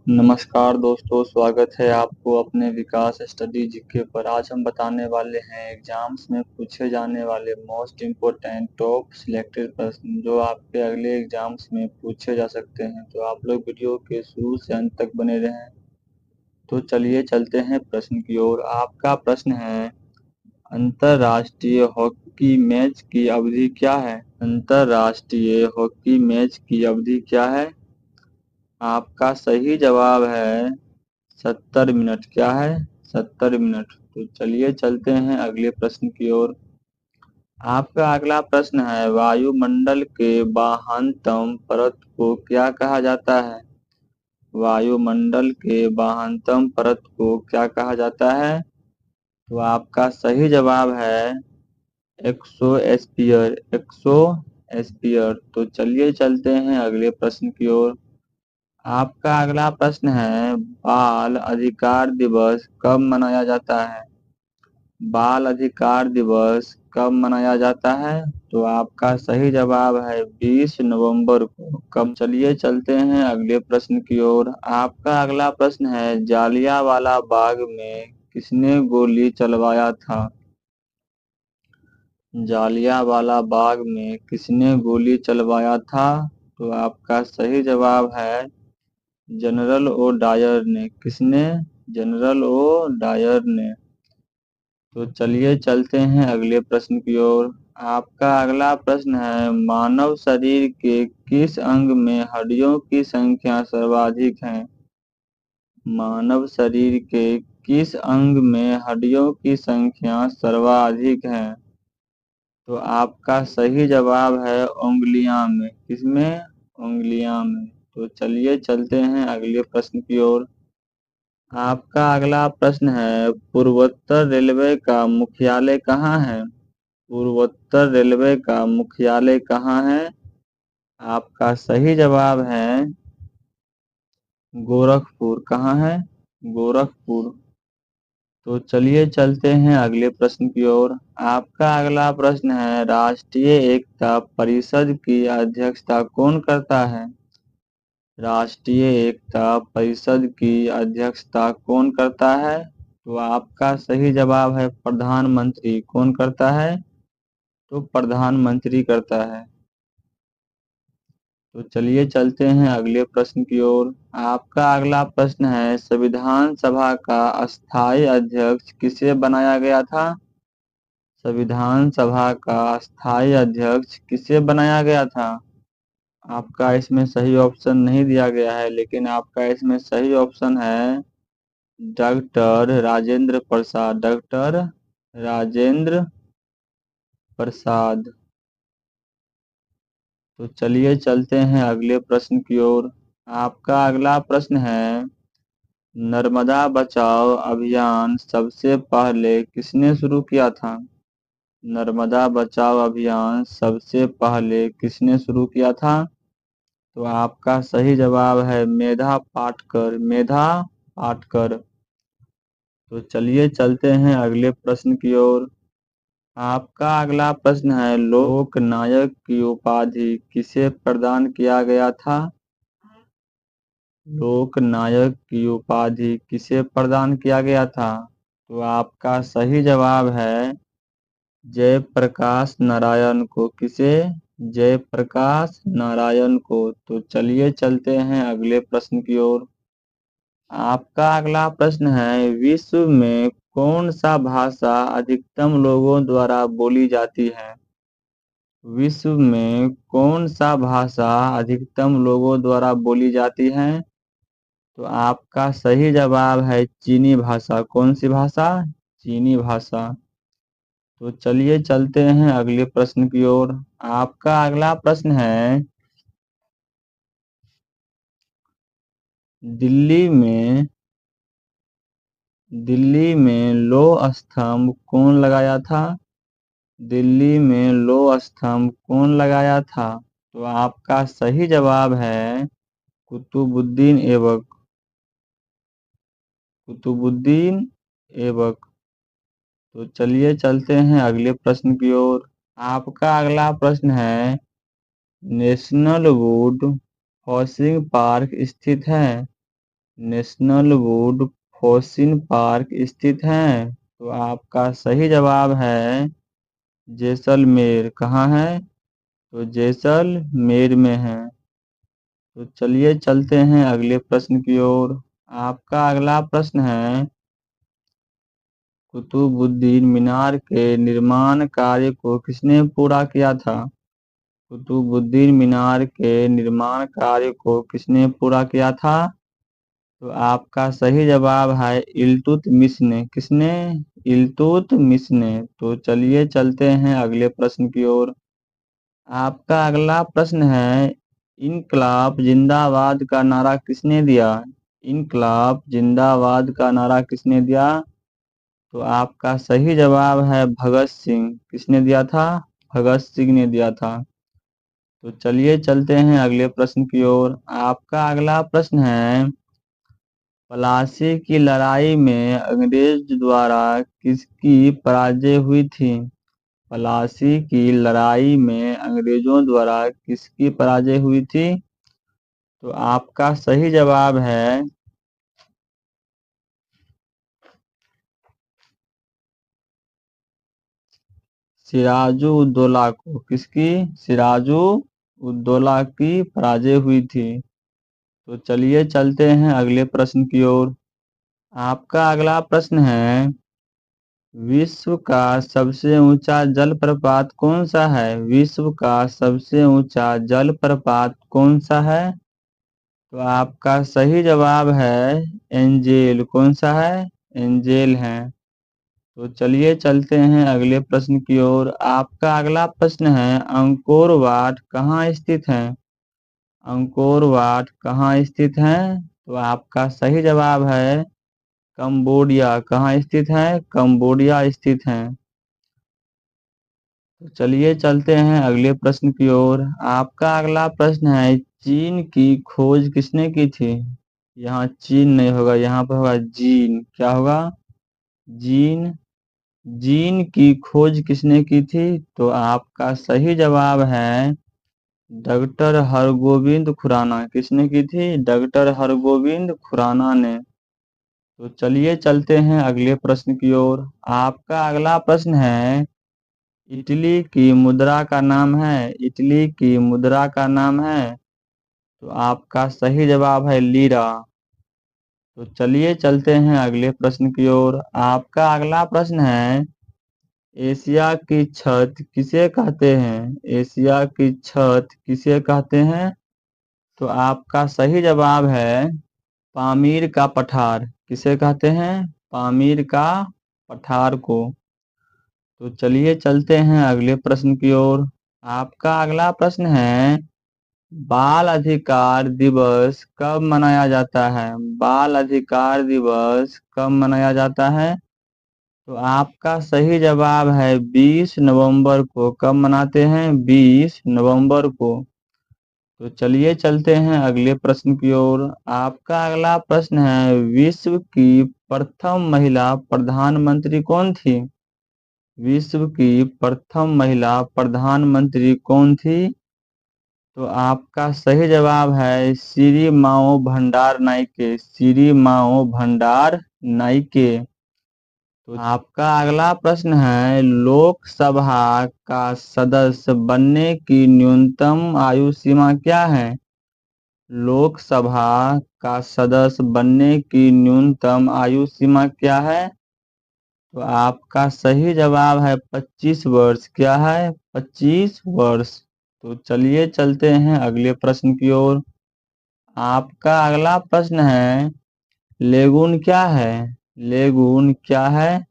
नमस्कार दोस्तों, स्वागत है आपको अपने विकास स्टडी जीके पर। आज हम बताने वाले हैं एग्जाम्स में पूछे जाने वाले मोस्ट इम्पोर्टेंट टॉप सिलेक्टेड प्रश्न जो आपके अगले एग्जाम्स में पूछे जा सकते हैं। तो आप लोग वीडियो के शुरू से अंत तक बने रहें। तो चलिए चलते हैं प्रश्न की ओर। आपका प्रश्न है, अंतर्राष्ट्रीय हॉकी मैच की अवधि क्या है? अंतर्राष्ट्रीय हॉकी मैच की अवधि क्या है? आपका सही जवाब है 70 मिनट। क्या है? 70 मिनट। तो चलिए चलते हैं अगले प्रश्न की ओर। आपका अगला प्रश्न है, वायुमंडल के बाह्यतम परत को क्या कहा जाता है? वायुमंडल के बाह्यतम परत को क्या कहा जाता है? तो आपका सही जवाब है एक्सोस्फीयर। एक्सोस्फीयर। तो चलिए चलते हैं अगले प्रश्न की ओर। आपका अगला प्रश्न है, बाल अधिकार दिवस कब मनाया जाता है? बाल अधिकार दिवस कब मनाया जाता है? तो आपका सही जवाब है 20 नवंबर को। कब? चलिए चलते हैं अगले प्रश्न की ओर। आपका अगला प्रश्न है, जालियांवाला बाग में किसने गोली चलवाया था? जालियांवाला बाग में किसने गोली चलवाया था? तो आपका सही जवाब है जनरल ओ डायर ने। किसने? जनरल ओ डायर ने। तो चलिए चलते हैं अगले प्रश्न की ओर। आपका अगला प्रश्न है, मानव शरीर के किस अंग में हड्डियों की संख्या सर्वाधिक है? मानव शरीर के किस अंग में हड्डियों की संख्या सर्वाधिक है? तो आपका सही जवाब है उंगलियां में। किसमें? उंगलियां में। तो चलिए चलते हैं अगले प्रश्न की ओर। आपका अगला प्रश्न है, पूर्वोत्तर रेलवे का मुख्यालय कहाँ है? पूर्वोत्तर रेलवे का मुख्यालय कहाँ है? आपका सही जवाब है गोरखपुर। कहाँ है? गोरखपुर। तो चलिए चलते हैं अगले प्रश्न की ओर। आपका अगला प्रश्न है, राष्ट्रीय एकता परिषद की अध्यक्षता कौन करता है? राष्ट्रीय एकता परिषद की अध्यक्षता कौन करता है? तो आपका सही जवाब है प्रधानमंत्री। कौन करता है? तो प्रधानमंत्री करता है। तो चलिए चलते हैं अगले प्रश्न की ओर। आपका अगला प्रश्न है, संविधान सभा का अस्थायी अध्यक्ष किसे बनाया गया था? संविधान सभा का अस्थायी अध्यक्ष किसे बनाया गया था? आपका इसमें सही ऑप्शन नहीं दिया गया है, लेकिन आपका इसमें सही ऑप्शन है डॉक्टर राजेंद्र प्रसाद। डॉक्टर राजेंद्र प्रसाद। तो चलिए चलते हैं अगले प्रश्न की ओर। आपका अगला प्रश्न है, नर्मदा बचाओ अभियान सबसे पहले किसने शुरू किया था? नर्मदा बचाओ अभियान सबसे पहले किसने शुरू किया था? तो आपका सही जवाब है मेधा पाटकर। मेधा पाटकर। तो चलिए चलते हैं अगले प्रश्न की ओर। आपका अगला प्रश्न है, लोक नायक की उपाधि किसे प्रदान किया गया था? लोक नायक की उपाधि किसे प्रदान किया गया था? तो आपका सही जवाब है जयप्रकाश नारायण को। किसे? जयप्रकाश नारायण को। तो चलिए चलते हैं अगले प्रश्न की ओर। आपका अगला प्रश्न है, विश्व में कौन सा भाषा अधिकतम लोगों द्वारा बोली जाती है? विश्व में कौन सा भाषा अधिकतम लोगों द्वारा बोली जाती है? तो आपका सही जवाब है चीनी भाषा। कौन सी भाषा? चीनी भाषा। तो चलिए चलते हैं अगले प्रश्न की ओर। आपका अगला प्रश्न है, दिल्ली में लौह स्तंभ कौन लगाया था? दिल्ली में लौह स्तंभ कौन लगाया था? तो आपका सही जवाब है कुतुबुद्दीन ऐबक। कुतुबुद्दीन ऐबक। तो चलिए चलते हैं अगले प्रश्न की ओर। आपका अगला प्रश्न है, नेशनल वुड हाउसिंग पार्क स्थित है? नेशनल वुड फॉसिल पार्क स्थित है? तो आपका सही जवाब है जैसलमेर। कहाँ है? तो जैसलमेर में है। तो चलिए चलते हैं अगले प्रश्न की ओर। आपका अगला प्रश्न है, कुतुबुद्दीन मीनार के निर्माण कार्य को किसने पूरा किया था? कुतुबुद्दीन मीनार के निर्माण कार्य को किसने पूरा किया था? तो आपका सही जवाब है इल्तुतमिश ने। किसने? इल्तुतमिश ने। तो चलिए चलते हैं अगले प्रश्न की ओर। आपका अगला प्रश्न है, इनकलाब जिंदाबाद का नारा किसने दिया? इनकलाब जिंदाबाद का नारा किसने दिया? तो आपका सही जवाब है भगत सिंह। किसने दिया था? भगत सिंह ने दिया था। तो चलिए चलते हैं अगले प्रश्न की ओर। आपका अगला प्रश्न है, प्लासी की लड़ाई में अंग्रेज द्वारा किसकी पराजय हुई थी? प्लासी की लड़ाई में अंग्रेजों द्वारा किसकी पराजय हुई थी? तो आपका सही जवाब है सिराजुद्दौला को। किसकी? सिराजुद्दौला की पराजय हुई थी। तो चलिए चलते हैं अगले प्रश्न की ओर। आपका अगला प्रश्न है, विश्व का सबसे ऊंचा जलप्रपात कौन सा है? विश्व का सबसे ऊंचा जलप्रपात कौन सा है? तो आपका सही जवाब है एंजेल। कौन सा है? एंजेल है। तो चलिए चलते हैं अगले प्रश्न की ओर। आपका अगला प्रश्न है, अंकोर वाट कहाँ स्थित है? अंकोर वाट कहाँ स्थित है? तो आपका सही जवाब है कंबोडिया। कहाँ स्थित है? कंबोडिया स्थित है। तो चलिए चलते हैं अगले प्रश्न की ओर। आपका अगला प्रश्न है, चीन की खोज किसने की थी? यहाँ चीन नहीं होगा, यहाँ पर होगा जीन। क्या होगा? जीन। जीन की खोज किसने की थी? तो आपका सही जवाब है डॉक्टर हरगोविंद खुराना। किसने की थी? डॉक्टर हरगोविंद खुराना ने। तो चलिए चलते हैं अगले प्रश्न की ओर। आपका अगला प्रश्न है, इटली की मुद्रा का नाम है? इटली की मुद्रा का नाम है? तो आपका सही जवाब है लीरा। तो चलिए चलते हैं अगले प्रश्न की ओर। आपका अगला प्रश्न है, एशिया की छत किसे कहते हैं? एशिया की छत किसे कहते हैं? तो आपका सही जवाब है पामीर का पठार। किसे कहते हैं? पामीर का पठार को। तो चलिए चलते हैं अगले प्रश्न की ओर। आपका अगला प्रश्न है, बाल अधिकार दिवस कब मनाया जाता है? बाल अधिकार दिवस कब मनाया जाता है? तो आपका सही जवाब है 20 नवंबर को। कब मनाते हैं? 20 नवंबर को। तो चलिए चलते हैं अगले प्रश्न की ओर। आपका अगला प्रश्न है, विश्व की प्रथम महिला प्रधानमंत्री कौन थी? विश्व की प्रथम महिला प्रधानमंत्री कौन थी? तो आपका सही जवाब है श्री माओ भंडार नाइके। श्री माओ भंडार नाइके। तो आपका अगला प्रश्न है, लोकसभा का सदस्य बनने की न्यूनतम आयु सीमा क्या है? लोकसभा का सदस्य बनने की न्यूनतम आयु सीमा क्या है? तो आपका सही जवाब है 25 वर्ष। क्या है? 25 वर्ष। तो चलिए चलते हैं अगले प्रश्न की ओर। आपका अगला प्रश्न है, लेगून क्या है? लेगून क्या है?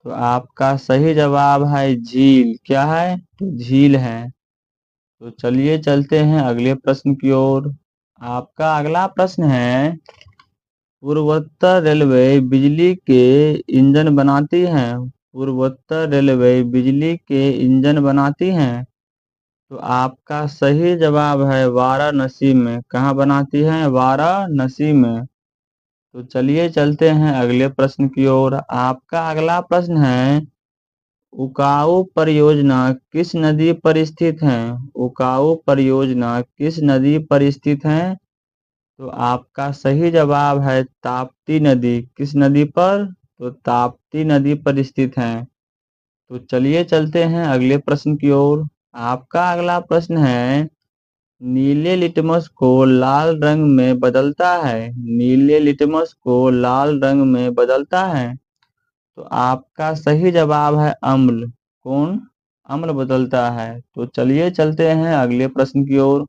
तो आपका सही जवाब है झील। क्या है? तो झील है। तो चलिए चलते हैं अगले प्रश्न की ओर। आपका अगला प्रश्न है, पूर्वोत्तर रेलवे बिजली के इंजन बनाती है? पूर्वोत्तर रेलवे बिजली के इंजन बनाती हैं? तो आपका सही जवाब है वाराणसी में। कहाँ बनाती है? वाराणसी में। तो चलिए चलते हैं अगले प्रश्न की ओर। आपका अगला प्रश्न है, उकाऊ परियोजना किस नदी पर स्थित है? उकाऊ परियोजना किस नदी पर स्थित है? तो आपका सही जवाब है ताप्ती नदी। किस नदी पर? तो ताप्ती नदी पर स्थित है। तो चलिए चलते हैं अगले प्रश्न की ओर। आपका अगला प्रश्न है, नीले लिटमस को लाल रंग में बदलता है। नीले लिटमस को लाल रंग में बदलता है। तो आपका सही जवाब है अम्ल। कौन? अम्ल बदलता है। तो चलिए चलते हैं अगले प्रश्न की ओर।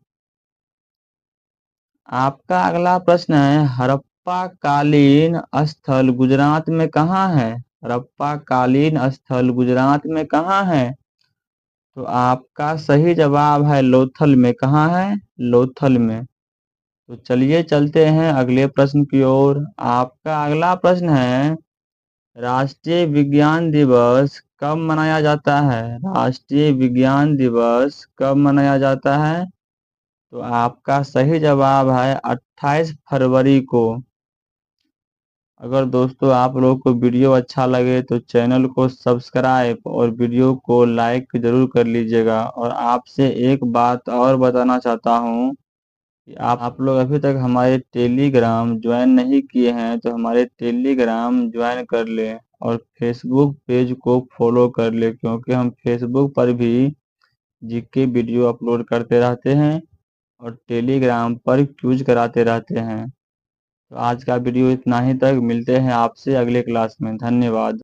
आपका अगला प्रश्न है, हड़प्पा कालीन स्थल गुजरात में कहाँ है? हड़प्पा कालीन स्थल गुजरात में कहाँ है? तो आपका सही जवाब है लोथल में। कहाँ है? लोथल में। तो चलिए चलते हैं अगले प्रश्न की ओर। आपका अगला प्रश्न है, राष्ट्रीय विज्ञान दिवस कब मनाया जाता है? राष्ट्रीय विज्ञान दिवस कब मनाया जाता है? तो आपका सही जवाब है 28 फरवरी को। अगर दोस्तों आप लोग को वीडियो अच्छा लगे तो चैनल को सब्सक्राइब और वीडियो को लाइक जरूर कर लीजिएगा। और आपसे एक बात और बताना चाहता हूँ कि आप लोग अभी तक हमारे टेलीग्राम ज्वाइन नहीं किए हैं तो हमारे टेलीग्राम ज्वाइन कर लें और फेसबुक पेज को फॉलो कर लें, क्योंकि हम फेसबुक पर भी जीके वीडियो अपलोड करते रहते हैं और टेलीग्राम पर क्यूज कराते रहते हैं। तो आज का वीडियो इतना ही तक। मिलते हैं आपसे अगले क्लास में। धन्यवाद।